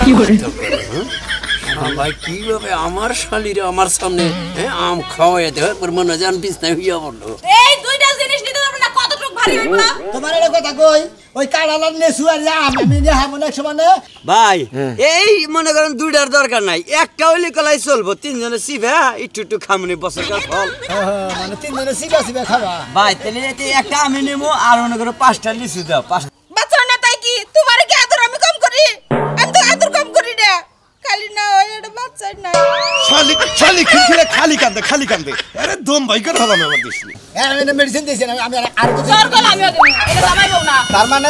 কি করে ভাই কিভাবে আমার শালিরে আমার সামনে আম খাওয়াই দেয় পর মনে জান বিছনা হইয়া বললো এই দুইটা জিনিস নিতে পারবে না কতটুক ভারী হইবা তোমার এটা কথা কই ওই কাড়ালার নেছু আর আম আমি নিয়ে হামু না সমানে ভাই এই মনে করেন দুইটার দরকার নাই একটা হইলে কলাই চলবো তিনজনে সিভে একটু একটু খামনি বছরকার ফল মানে তিনজনে সিবা সিবা খাবা ভাই তাহলে একটা আমি নেবো আর মনে করো 5টা লিচু দাও বাচ্চা না তাই কি তোমার কি আদর আমি কম করি আমি তো আদর কম করি না খালি না এটা বাচ্চা না শালি খালি কান্দে আরে দম ভাই করে হলাম আমার দিছনি আমি মেডিসিন দিছি আমি আর জোর করে আমিও দেব এটা জামাই বউ না তার মানে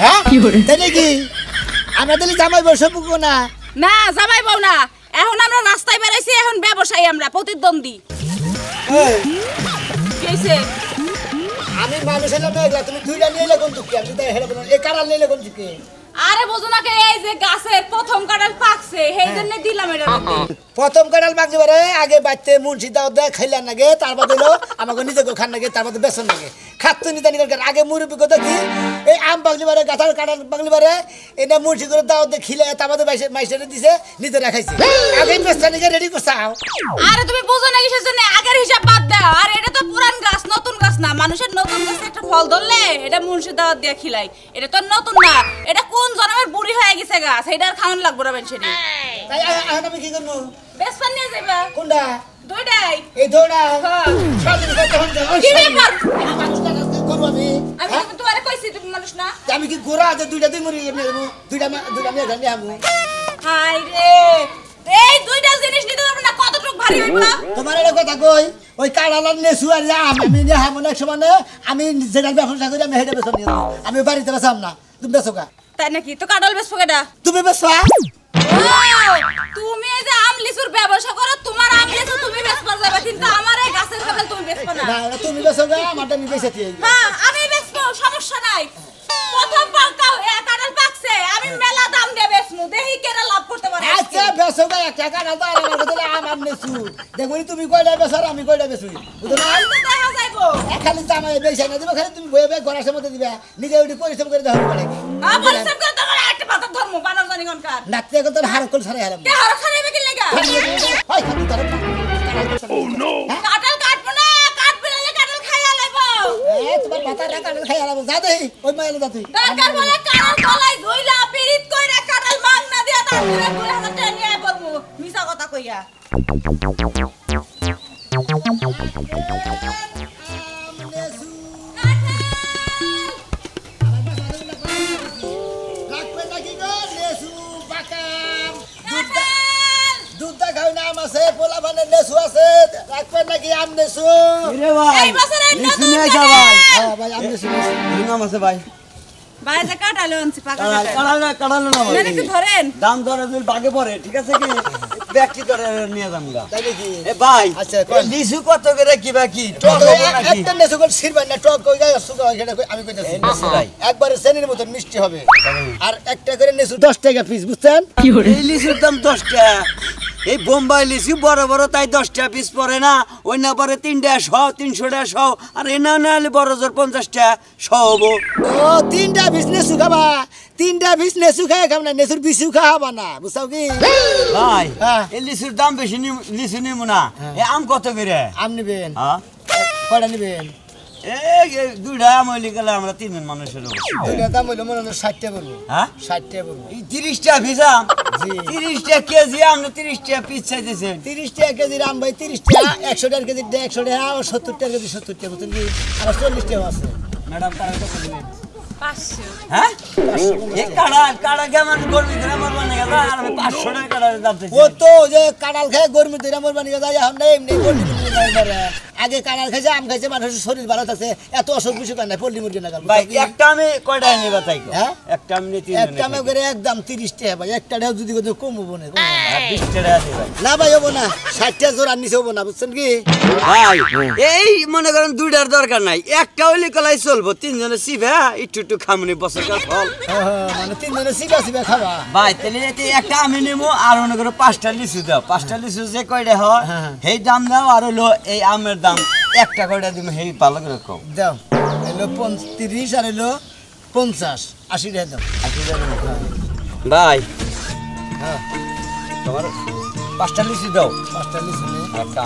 হ্যাঁ কি করে তাই নাকি আমরা তাহলে জামাই বসে পুকো না না জামাই বউ না এখন আমরা রাস্তায় বেরাইছি এখন ব্যবসায়ী আমরা প্রতিদ্বন্দ্বী কিছে আমি মানুষের নামে এগুলা তুমি দুইটা নিয়ে এলে কোন দুঃখে আমি তাই হেরে বললাম এই কাড়াল নিয়ে এলে কোন দুঃখে আরে বুঝো না কে এই যে গাছের প্রথম কাঁঠাল পাকছে সেই জন্য দিলাম এটা প্রথম কাড়াল মাগতে পারে আগে বাইতে মুন্সি দাও দেয় খাইলাম নাগে তারপর দিলো আমাকে নিজেকে খান নাগে তারপর বেসন নাগে খাতো নিতে নিতে আগে মুরব্বী কথা কি এই আম পাগলি পারে গাছার কাঁঠাল পাগলি পারে এটা মুন্সি করে দাও দিয়ে খিলে তারপর মাইসেরে দিছে নিজে রাখাইছে আগে বেসন নাগে রেডি করছাও আরে তুমি বুঝো না কিসের জন্য আগের হিসাব বাদ দাও আর এটা তো পুরান গাছ নতুন গাছ না মানুষের নতুন গাছে একটা ফল ধরলে এটা মুন্সি দাওয়াত দিয়ে খিলাই এটা তো নতুন না এটা কোন জন্মের বুড়ি হয়ে গেছে গাছ এটা আর খাওয়ান লাগবে না বেনছেনি তাই আমি কি করবো বেসপান নিয়ে যাইবা কোনটা দুইটাই এই দৌড়া হ্যাঁ স্বাধীন করতে হচ্ছে কি ব্যাপার করবো আমি আমি তো তোমারে কইছি তুমি মানুষ না আমি কি গোড়া আছে দুইটা দুই মুড়ি নেবো দুইটা মেয়ে গান নেবো হাই রে এই দুইটা জিনিস নিতে পারবে না কতটুক ভারী হইবা তোমার এটা কথা কই ওই কাড়ালার নেছু আর আম আমি নিয়ে হামু না সমানে আমি যেটা ব্যবসা করি আমি হেঁটে বেসন নিয়ে যাবো আমি বাড়িতে বেসাম না তুমি বেসো কা তাই নাকি তো কাঁঠাল বেচবো কেডা তুমি বেসো তুমি এই যে আম লিচুর ব্যবসা করো তোমার আম লিচু তুমি বেচবা যাবে কিন্তু আমার এই গাছের কাঁঠাল তুমি বেচবা না না তুমি বেসো গা আমারটা আমি বেসে দিয়ে হ্যাঁ আমি বেচবো সমস্যা নাই প্রথম পাকাও কাঁঠাল পাকছে আমি মেলা দাম দিয়ে বেচমু দেখি কেরা লাভ করতে পারে আচ্ছা বেসো গা একটা কাড়াল তো আর আমার কথা আমার নেছু দেখো তুমি কয়টা বেসো আর আমি কয়টা বেসুই বুঝো না তো দেখা যাইবো খালি জামাই বেসে না দিবে খালি তুমি বয়ে বয়ে ঘরের মধ্যে দিবে নিজে ওইটি পরিশ্রম করে দেওয়া পারে পরিশ্রম করে তোমার একটা পাতা ধর্ম বানর জানি কোনকার নাচতে এখন তোর হার কল ছাড়াই হারাম কে হার খাইবে কি লাগা হয় খালি তোর কাঁঠাল কাটবো না কাটবে না কাঁঠাল খাইয়া লাইবো তোমার মাথাটা কাঁঠাল খাই হারাবো যা দেই ওই মাইলে যা তুই দরকার বলে কাঁঠাল গলায় ধইলা পিরিত কইরা কাঁঠাল মাং না দিয়া তারপরে 2000 টাকা নিয়ে পড়বো মিছা কথা কইয়া দুধটা খাও না আম আছে পোলা মানে নেছু আছে রাখবেন নাকি আম নেছু রে ভাই এই বছরে লিচু নতুন নিয়ে আইসা ভাই হ্যাঁ ভাই আম নেছু নাম আছে ভাই ভাই যে কাঁঠাল আনছি পাকা কাড়াল না ভাই একটু ধরেন দাম ধরে যদি বাগে পড়ে ঠিক আছে কি ব্যক্তি ধরে নিয়ে যাম গা তাই নাকি এ ভাই আচ্ছা, কোন? লিচু কত করে কিবা কি টক হবে নাকি একটা নেছু কল সিরবাই না টক কই যায় সুগা সেটা আমি কইতাছি এই নেছু ভাই। একবারে চেনির মতন মিষ্টি হবে আর একটা করে নেছু 10 টাকা পিস বুঝছেন কি করে এই লিচুর দাম 10 টাকা এই বোম্বাই লিচু বড় বড় তাই 10 টাকা পিস পড়ে না ওই না পরে 3 টাকা 100 300 টাকা 100 আর এনা না হলে বড় জোর 50 টাকা 100 হবো ও তিনটা পিস নেছু খাবা তিনটা পিস নেছু খায় খাব না নেছুর বিছু খাওয়া না বুঝছাও কি ভাই হ্যাঁ। এই লিচুর দাম বেশি লিচু নিমু না এই আম কত করে আম নিবেন হ্যাঁ কয়টা নিবেন এই দুইটা আম হইলে গেলে আমরা তিনজন মানুষের হবো দুইটা দাম হইলো মনে হয় 60 টাকা পড়বো হ্যাঁ 60 টাকা পড়বো এই 30 টাকা ভিজা জি। 30 টাকা কেজি আপনি 30 টাকা পিস চাইতেছেন 30 টাকা কেজি আম ভাই 30 টাকা 100 টাকা কেজি 100 টাকা আর 70 টাকা কেজি 70 টাকা বুঝছেন কি আর 40 টাকা আছে ম্যাডাম তারা কত দিলেন 500 হ্যাঁ এই কাড়া কেমন গরমি ধরে মরবা না গেল আর আমি 500 টাকা কাড়ার দাম চাইছি ও তো যে কাঁঠাল খায় গরমি ধরে মরবা নিয়ে যায় এখন না এমনি পল্লি মুরগি নাই মরে আগে কাঁঠাল খাইছে আম খাইছে মানুষের শরীর ভালো থাকছে এত অসুখ বিসুখ নাই পল্লি মুরগি না ভাই একটা আমি কয়টা নিবা তাই কো হ্যাঁ? একটা আমি নিতে একটা মে করে একদম 30 টাকা ভাই একটা টাকা যদি কত কম হবো না 20 টাকা দিই ভাই না ভাই হবো না 60 টাকা জোর আর নিচে হবো না বুঝছেন কি ভাই এই মনে করেন দুইটার দরকার নাই একটা হইলে কলাই চলবো তিনজনে সিভে একটু একটু খামনি বছরকার ফল মানে তিনজনে সিবা সিবা খাবা ভাই তাহলে একটা আমি নেবো আর মনে করো 5টা লিচু দাও 5টা লিচু যে কয়টা হয় সেই দাম দাও আর হলো এই আমের দাম একটা কয়টা দিম সেই ভালো করে কম দাও এলো 30 আর এলো 50 80 টাকা দাও 80 টাকা ভাই হ্যাঁ তোমার 5টা লিচু দাও 5টা লিচু নে একটা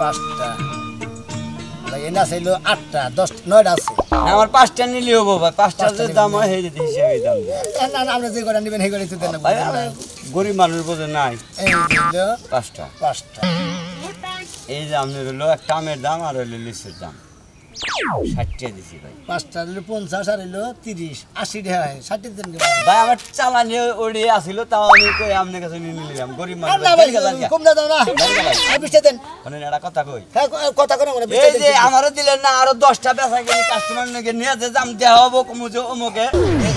5টা লাগে না চাইলো 8টা 10 9টা আছে আমার 5টা নিলে হবো ভাই 5টার যে দাম হয় সেই হিসাবে দাম না না আমরা যে কটা নেবেন সেই কটাই তো দেন ভাই গরিব মানুষ বোঝে নাই এই যে 5টা 5টা এই যে আপনার হলো একটা আমের দাম আর হলো লিচুর দাম 60 দিছি ভাই 5টা হলো 50 আর হলো 30 80 টাকা হয় 60 দেন ভাই আমার চালানি ওড়ি আছিল তাও আমি কই আপনার কাছে নিয়ে নিলাম গরিব মানুষ না ভাই কম দাও না আর 20 দেন মানে এটা কথা কই হ্যাঁ কথা করে আমরা 20 এই যে আমারও দিলেন না আরো 10টা বেচা গেলি কাস্টমার নাকি নিয়ে যে দাম দেওয়া হবো কমুছে অমুকে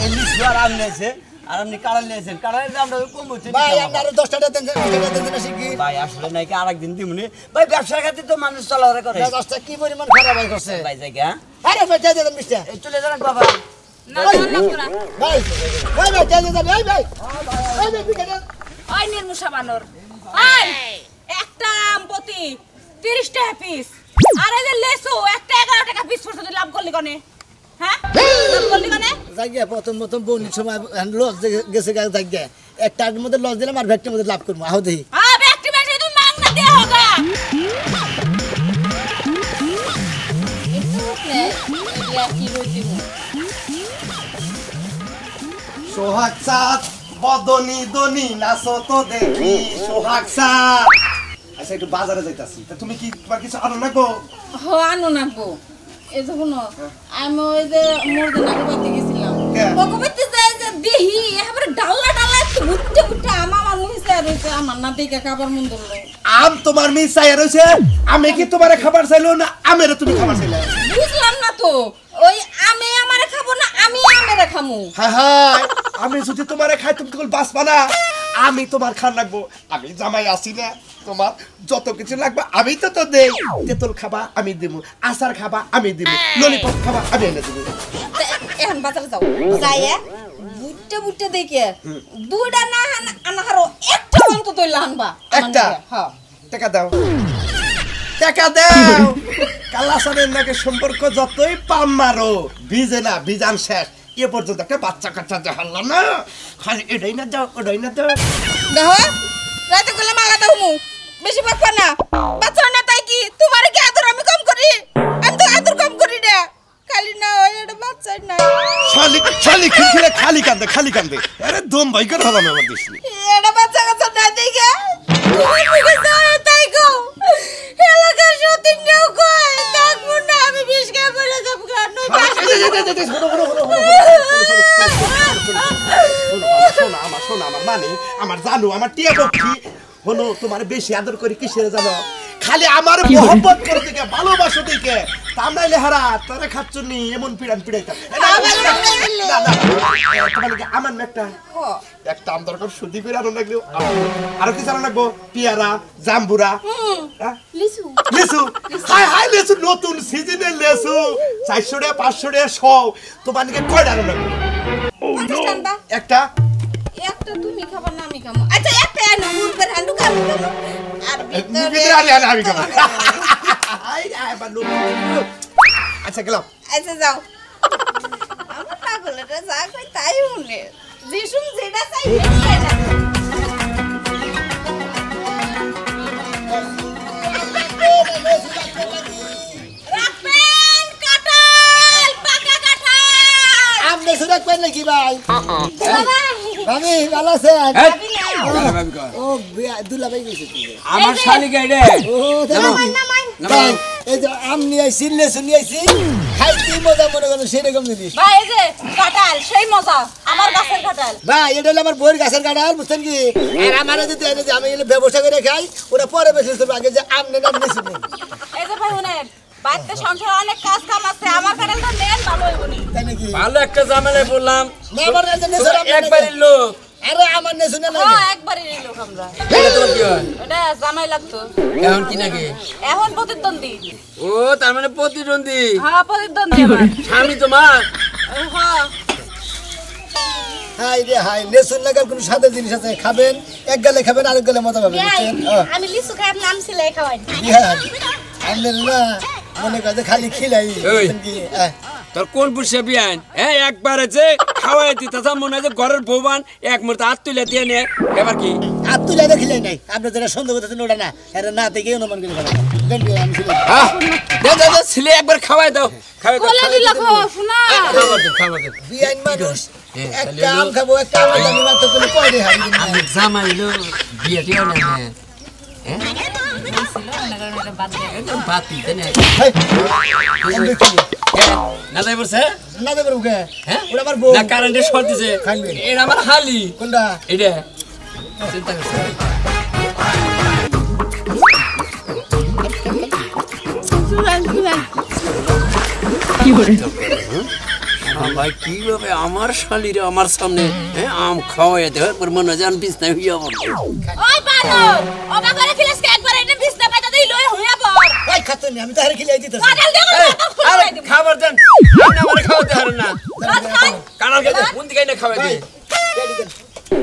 এই লিচু আর আম নিয়েছে আর আপনি কাড়া নিয়েছেন কাড়ার দামটা কমুছে ভাই আমরা আরো 10টা দেন 10টা দেন না শিখি ভাই আসলে নাকি আরেকদিন দিমুনি ভাই ব্যবসার খাতির তো মানুষ চলাফেরা করে 10টা কি পরিমাণ খারাপ ভাই করছে ভাই জায়গা আরে ভাই যা দেন 20টা এই চলে যান বাবা না না লাগতো না ভাই ভাই ভাই যা দেন ভাই ভাই ভাই ভাই ওই নির্মুষা বানর ওই একটা আম প্রতি 30 টাকা পিস আর এই যে লেসু একটা 11 টাকা পিস পড়ছে তুই লাভ করলি কোনে হ্যাঁ লাভ করলি কোনে জায়গা প্রথম বনির সময় লস গেছে জায়গা একটার মধ্যে লস দিলাম আর ভ্যাকটির মধ্যে লাভ করবো আহ দেখি হ্যাঁ ব্যক্তি বেশি তুমি মাং না দে হোগা সোহাগ চাঁদ বদনি দনি নাচো তো দেখি সোহাগ চাঁদ আচ্ছা একটু বাজারে যাইতাছি তা তুমি কি তোমার কিছু আনো না গো হো আনো নাকবো এই যে শুনো আমি ওই যে মুরগি নাকো বাইতে গেছিলাম বকবাইতে যাই যে দেহি এবারে ডাল্লা ডাল্লা একটু উঠতে উঠতে আমার মুহিসা রইছে আমার না দেখে খাবার মন ধরলো আম তোমার মিস চাই রইছে আমি কি তোমারে খাবার চাইলো না আমেরে তুমি খাবার চাইলে বুঝলাম না তো ওই আমি আমারে খাবো না আমি আমারে খামু হায় হায় আমি যদি তোমারে খাই তুমি তো বাঁচবা না আমি তোমার খান লাগবো আমি জামাই আসি না তোমার যত কিছু লাগবে আমি তো দেই তেঁতুল খাবা আমি দিব আচার খাবা আমি দিব ললিপপ খাবা আমি এনে দিব এখন বাজারে যাও যাইয়া বুট্টে বুট্টে দেখে দুইটা না আনা হারো একটা অন্তত তৈলা আনবা একটা? হ্যাঁ টাকা দাও টাকা দাও কালাসানের নাকি সম্পর্ক যতই পাম মারো ভিজে না ভিজান শেষ এ পর্যন্ত একটা বাচ্চা কাচ্চা হারলাম না খালি এটাই না দাও ওটাই না দাও দেখো রাতে গেলে মালা দাও মু বেশি পাকবা না বাচ্চা না তাই কি তোমার কি আদর আমি কম করি আমি তো আদর কম করি না খালি না ওই একটা বাচ্চা না শালি শালি খিলখিলে খালি কান্দে আরে দম বাইকার হলাম আমার দেশে এটা বাচ্চা কাচ্চা না দেখে তুমি মুখে যাও তাই গো এলাকার সতীনটাও কই থাকবো না আমি বিষ খেয়ে পড়ে যাবো গান শোনো আমার মানে আমার জানো আমার টিয়া পক্ষী হলো তোমার বেশি আদর করে কিসের জানো খালি আমার মোহব্বত করে দিকে ভালোবাসো দিকে তা নাইলে হারা তোরা খাচ্ছনি এমন পিড়ান পিড়াইতাম তোমার কি আমার একটা আম দরকার শুদ্ধি করে আনো লাগলেও আরো কি জানো লাগবো পিয়ারা জাম্বুরা লিসু হাই হাই লেসু নতুন সিজনের লেসু 400 টাকা 500 টাকা 100 তোমার কি কয়টা আনো লাগবে একটা একটা তুমি খাবার না আমি খাবো আচ্ছা একটা আনো মুরগের হান্ডু খাবো আর ভিতরে আমি খাবো আচ্ছা গেলাম আচ্ছা যাও আমার পাগলটা যা কই তাই শুনে যেসুম যেটা চাই সেটা রাখবেন কাঁঠাল পাকা কাঁঠাল আপনি শুনে করেন নাকি ভাই বাবা আমি ভালো আছেন ভাবি কয় ও দুলা ভাই গেছে আমার শালিকা রে ও নামাই ভাই এই যে আম নিয়ে আইছি লেসু নিয়ে আইছি খাইতে মজা মনে করেন সেরকম জিনিস ভাই এই যে কাঁঠাল সেই মজা আমার গাছের কাঁঠাল ভাই এটা হলো আমার বইয়ের গাছের কাঁঠাল বুঝছেন কি আর আমার যদি এনে যে আমি এলে ব্যবসা করে খাই ওরা পরে বেশি করবে আগে যে আম নেন বেশি নেন এই যে ভাই শুনেন বাড়িতে সংসারে অনেক কাজ কাম আছে আমার কাঁঠালটা নেন ভালো হইবনি তাই নাকি ভালো একটা ঝামেলায় বললাম না আমার কাছে নেছর একবারই লোক আরে আমার নেছু না না হ্যাঁ একবারই নিল আমরা এটা তোমার কি হয় ওটা জামাই লাগতো এখন কি নাকি এখন প্রতিদ্বন্দ্বী ও তার মানে প্রতিদ্বন্দ্বী হ্যাঁ প্রতিদ্বন্দ্বী আমার স্বামী তোমার হ্যাঁ হাই রে হাই নেছুন লাগার কোনো সাদা জিনিস আছে খাবেন এক গালে খাবেন আরেক গালে মজা পাবেন বুঝছেন আমি লিচু খাই নাম ছিলে খাওয়াই হ্যাঁ আমনে না মনে কাজে খালি খিলাই ওই। কি তোর কোন পুষে বিয়ান হ্যাঁ একবারে যে খাওয়াই দিতে মনে হয় যে ঘরের বৌবান এক মুহূর্তে হাত তুলে দিয়ে নে এবার কি আর তুলে দেখিলে নাই আপনার যারা সন্দেহ করতেছেন ওটা না এরা না থেকে অনুমান করে ফেলা দেন বিয়ে আমি ছিল ছেলে একবার খাওয়াই দাও খাওয়াই দাও কোলে দিলা খাওয়া শোনা খাবার দে বিয়ে মানুষ একটা আম খাবো একটা আম জানি মাত্র করে পড়ে হারি আমি জামাইলো বিয়ে দিও না একদম বাতি দেনে না যাই বলছে না দেবো ওকে হ্যাঁ ওটা আমার বউ না কারেন্টে শর্ট দিছে খাইবে এটা আমার হালি কোনটা এটা চিন্তা করছে ভাই কিভাবে আমার শালিরা আমার সামনে আম খাওয়াই দেয় মনে হয় বিছনায় হইয়া পড়লো ওই বানর ওবা করে খিলাস কে একবার এনে বিছনা পাতা দেই লই হইয়া পড় ভাই খাতে নি আমি তাহারে খিলাই দিতেছি কাটাল দেখো আরে খাবার দেন আপনি আমার খাওয়াতে হারেন না খান কানাল খেতে কোন দিকে না খাওয়াই দিয়ে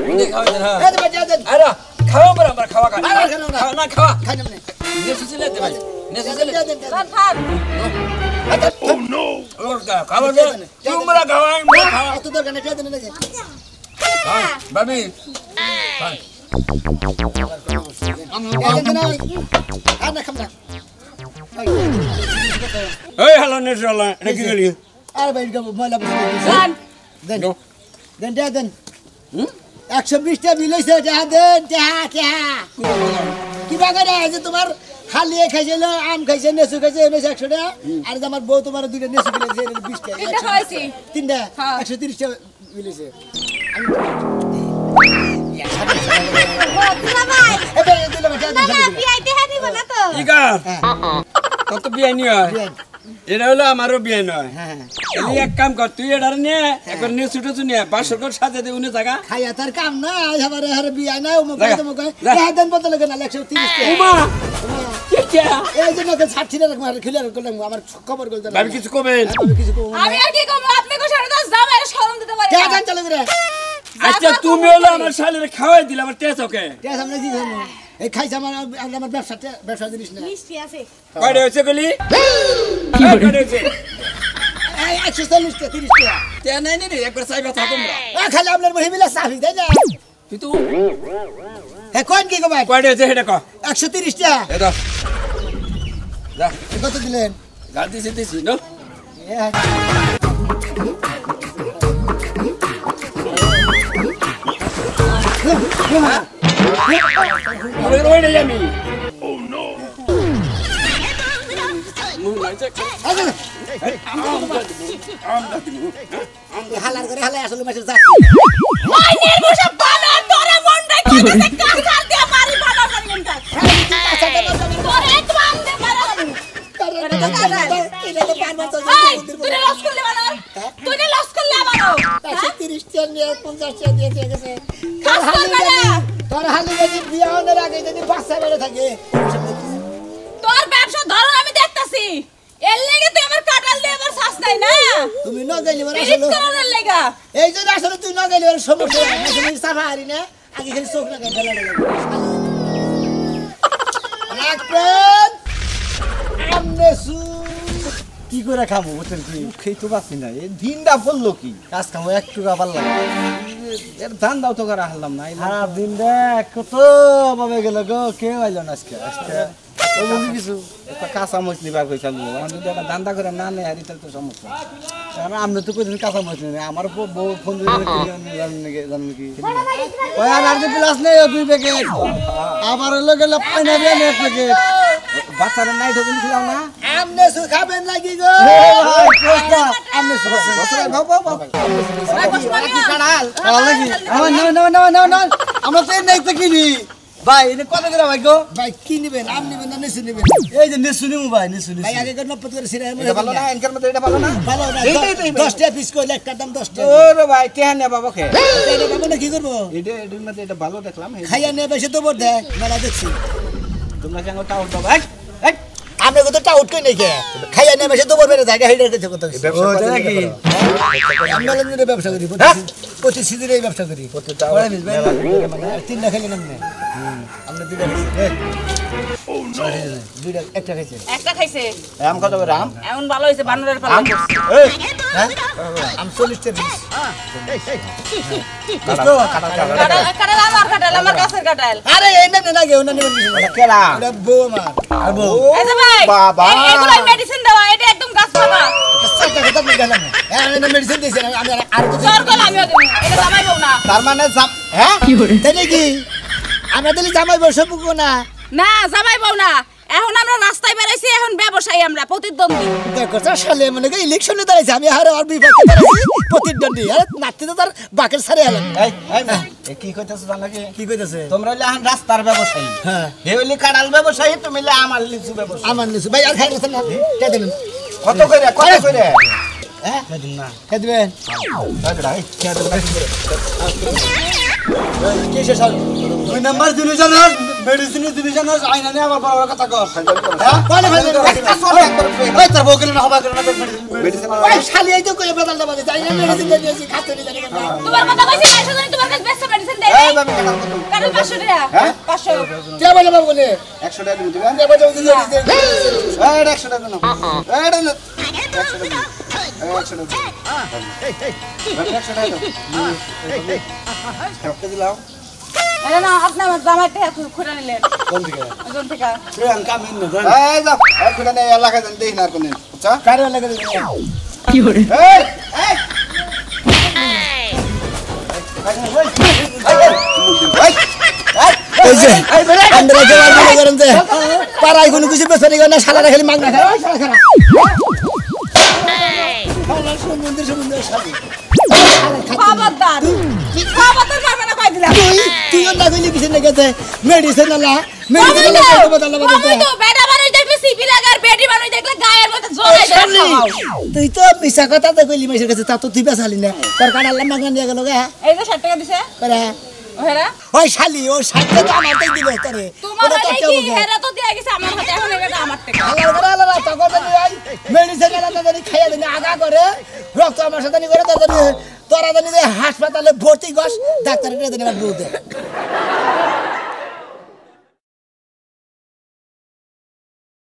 কোন দিকে খাওয়াই দেন হ্যাঁ এই যে বাজা দেন আরে খাওয়া আমরা আমরা খাওয়া খাই আমার খাও না। খাওয়া না খাওয়া খাই না নেসে চলে দে ভাই নেসে চলে খান খান খাবার দেন তোমরা খাওয়াই আমরা খাওয়া এত দরকার নেই দেন না বাবি আর না খাম না এই হ্যালো নেসলা এটা কি গলি আর ভাই গো ময়লা বসে খান দেন দেন দেন দেন 120 টা মিলাইছে টাকা দেন টাকা কি বাগারে আছে তোমার খালি খাইছিল আম খাইছে নেসু খাইছে 100 টাকা আর আমার বউ তোমার দুইটা নেসু খাইছে 20 টাকা এটা খাইছি তিনটা হ্যাঁ। 130 টাকা মিলাইছে দিলা ভাই এটা দিলাম টাকা না দেন বিয়াই দেহা দিব না তো ইকা কত বিয়ে নিয়ে হয় এটা হলো আমারও বিয়ে নয় হ্যাঁ এই এক কাম কর তুই এটার নিয়ে একবার নিয়ে ছুটে নিয়ে 500 করে সাজে দে উনি জায়গা খাইয়া তার কাম না এবারে হারে বিয়া না ও মকে লাগা, তো মকে লাগা। টাকা দেন বদলে কেন 130 টাকা উমা কে কে এই জন্য 60 টাকা মার খিলার করলাম আমার খবর করতে ভাবি কিছু কবেন আমি কিছু কম না আমি আর কি কম আপনি কো সাড়ে 10 দাম আর শরম দিতে পারি টাকা দেন চলে রে আচ্ছা তুমি হলো আমার শালিরে খাওয়াই দিলে আমার টেস্ট ওকে টাকা সামনে দিছ এই খাইছ আমার ব্যবসা জিনিস না মিষ্টি আছে কয়টা হয়েছে গলি কয়টা হয়েছে এই 140 টাকা 30 টাকা তে নাই রে একবার চাইবা থাকো তোমরা খালি আপনার মহিলা সাফি তাই না তুই তো হ্যাঁ কোন কি গো ভাই কয়টা হয়েছে সেটা কর 130 টাকা এ দাও যা কত দিলেন গাল দিছি দিছি নো ওই রই নাই আমি ও নো মুখ লাগছে হালার করে হালাই আসলে মাসের যাচ্ছি ওই নির্বসব বানর তোরে মনটাই কইতেছে কাঁচার দিয়া মারি বানর করি মনটা তোরে একটু আনতে পারো এই তুই লস করলে বানর তুই লস করলে বানর 130 টাকা নিয়ে 50 টাকা দিয়ে গেছে কাজ করবে না তোর হালি যদি বিয়া হওয়ার আগে যদি বাচ্চা বেড়ে থাকে তোর ব্যবসা ধরন আমি দেখতাছি এর লাগি তুই আমার কাটাল দিয়ে আমার শ্বাস নাই না তুমি না গেলি বড় পিরিত করার লাগা এই জন্য আসলে তুই না গেলি বড় সমস্যা আসলে সাফা হারি না আগে খালি চোখ না গেলে রাখবেন আমনেসু কি করে খাবো বুঝছেন কি খেয়ে তো পাচ্ছি না এই দিনটা বললো কি কাজ খাবো একটু আবার লাগে এর ধান দাও তো করে হারলাম না সারা দিনটা কত ভাবে গেল গো কেউ আইল না আজকে তো বুঝি কিছু একটা কাঁচা মরিচ নিবার কই চালু আমি যদি একটা ধান্দা করে না নেই হারি তাহলে তো সমস্যা কারণ আপনি তো কইছেন কাঁচা মরিচ নেই আমার বউ ফোন দিয়ে জানেন কি ওই আর যে প্লাস নেই 2 প্যাকেট আবার হলো গেল পাইনা দিয়ে এক প্যাকেট বাচ্চারা নাই ঢোকেন ছিলাম না আমনেসু খাবেন লাগি গো আমনেসু আমরা তো নাই তো কিনি ভাই এটা কত করে ভাই গো ভাই কি নিবেন আম নিবেন না নেসু নিবেন এই যে নেসু নিমু ভাই নেসু ভাই আগে কোন পত করে সিরা এটা ভালো না এনকার মধ্যে এটা ভালো না ভালো না 10 টাকা পিস কইলে একটা দাম 10 টাকা ওরে ভাই কেন নে বাবা খে এটা বাবা না কি করব এটা এটার মধ্যে এটা ভালো দেখলাম খাইয়া নে বেশি তো বড় দেয় মেলা দেখছি তোমরা কেন টাউট দাও ভাই আমরা কত টাউট কই নাই কে খাইয়া নে বেশি তো বড় বেড়ে যায় হেডের কাছে কত ও এটা কি আমরা লঞ্জে ব্যবসা করি প্রতি সিজনে ব্যবসা করি ওরে মিস ভাই তিনটা খেলে নাম নে আমরা দুইটা দুইটা একটা খাইছে একটা খাইছে আম কত করে আম এমন ভালো হয়েছে বানরের পালা করছে। এই হ্যাঁ আম 40টা দিস কাঁঠাল আমার গাছের কাঁঠাল। আরে এই না না ওনা নিয়ে এটা কেলা এটা বউ আমার আর বউ এই যে ভাই বাবা। এগুলো মেডিসিন দেওয়া, এটা একদম গাছ পাতা। সাতটা কথা বলে গেলাম হ্যাঁ আমি মেডিসিন দিয়েছি আমি আর তো সর গেল আমিও দেবো, এটা জামাই বউ না। তার মানে হ্যাঁ তাই নাকি আমাদের জামাই বসে পুকো না না জামাই বউ না, এখন আমরা রাস্তায় বেরাইছি, এখন ব্যবসায়ী আমরা প্রতিদ্বন্দ্বী। দেখো শালে মনে করি ইলেকশনে দাঁড়াইছে আমি আর বিপক্ষে দাঁড়াইছি প্রতিদ্বন্দ্বী আর নাচতে তো তার বাকের সারে এলাম এই এই কি কইতাছ জানো কি কইতেছে তোমরা হইলে এখন রাস্তার ব্যবসায়ী হ্যাঁ হে হইলে কাঁড়াল ব্যবসায়ী তুমি হইলে আমার লিচু ব্যবসায়ী আমার নিছু ভাই আর খাই গেছেন না কে দিলেন কত করে হ্যাঁ দিন না কে দিবেন কিসে সব 2 নাম্বার ডিভিশনের মেডিসিন ডিভিশনের আইনা নিয়ে আবার বড় বড় কথা কর হ্যাঁ বলে ফেলে ওই তোর বউকে না হবা করে না মেডিসিন ওই শালি এই তো কই বদলটা বাজে যাই না মেডিসিন দিয়েছি খাতে নি জানি না তোমার কথা কইছি না, সেজন্য তোমার কাছে বেস্ট মেডিসিন দেই এই বাবা কাঁড়াল কত কারণ 500 টাকা। হ্যাঁ? 500 কে বলে বাবু বলে 100 টাকা দিবেন কে বলে দিদি এই 100 টাকা নাও এই 100 টাকা 100 টাকা দিলাম এটা না আপনি আমার জামাই টাকা খুঁড়ে নিলেন কোন দিকে ওজন থেকে। প্রিয়াং কামিন না এই যাও আর কোন নেই এলাকা জান দেই না কোন আচ্ছা কারে লাগে দিদি এই এই এই যে আমরা যে আর মনে করেন যে পাড়ায় কোনো কিছু বেচা নিগো না শালারা খালি মাগনা খায় ওই শালা খারাপ সমুদ্র সমুদ্র শালি খবরদার খবরদার মারবে না কই দিলাম। তুই না কইলি কিছু না গেছে মেডিসিন আলা মেডিসিন আলা বদলা আমি তো বেটা মানুষ দেখলে সিপি লাগে আর বেটি মানুষ দেখলে গায়ের মধ্যে জড়াই দেয়। তুই তো মিছা কথা তো কইলি মাইসের কাছে তা তো তুই বেচালি না তোর কান আল্লাহ মাগনা নিয়ে গেল গা এই যে 60 টাকা দিছে করে ওহেরা ওই শালি ও 60 টাকা আমারটাই দিল তোরে তোমার হাতে কি হেরা তো দিয়া গেছে আমার হাতে, এখন এটা আমার টাকা। আল্লাহ করে আল্লাহ তো কথা নিয়ে মেডিসিন আলা তাড়াতাড়ি খাইয়া দিন আগা করে রক্ত আমার সাথে নি করে তাড়াতাড়ি তোরা জানি যে হাসপাতালে ভর্তি গস ডাক্তারের কাছে নিয়ে বউ দে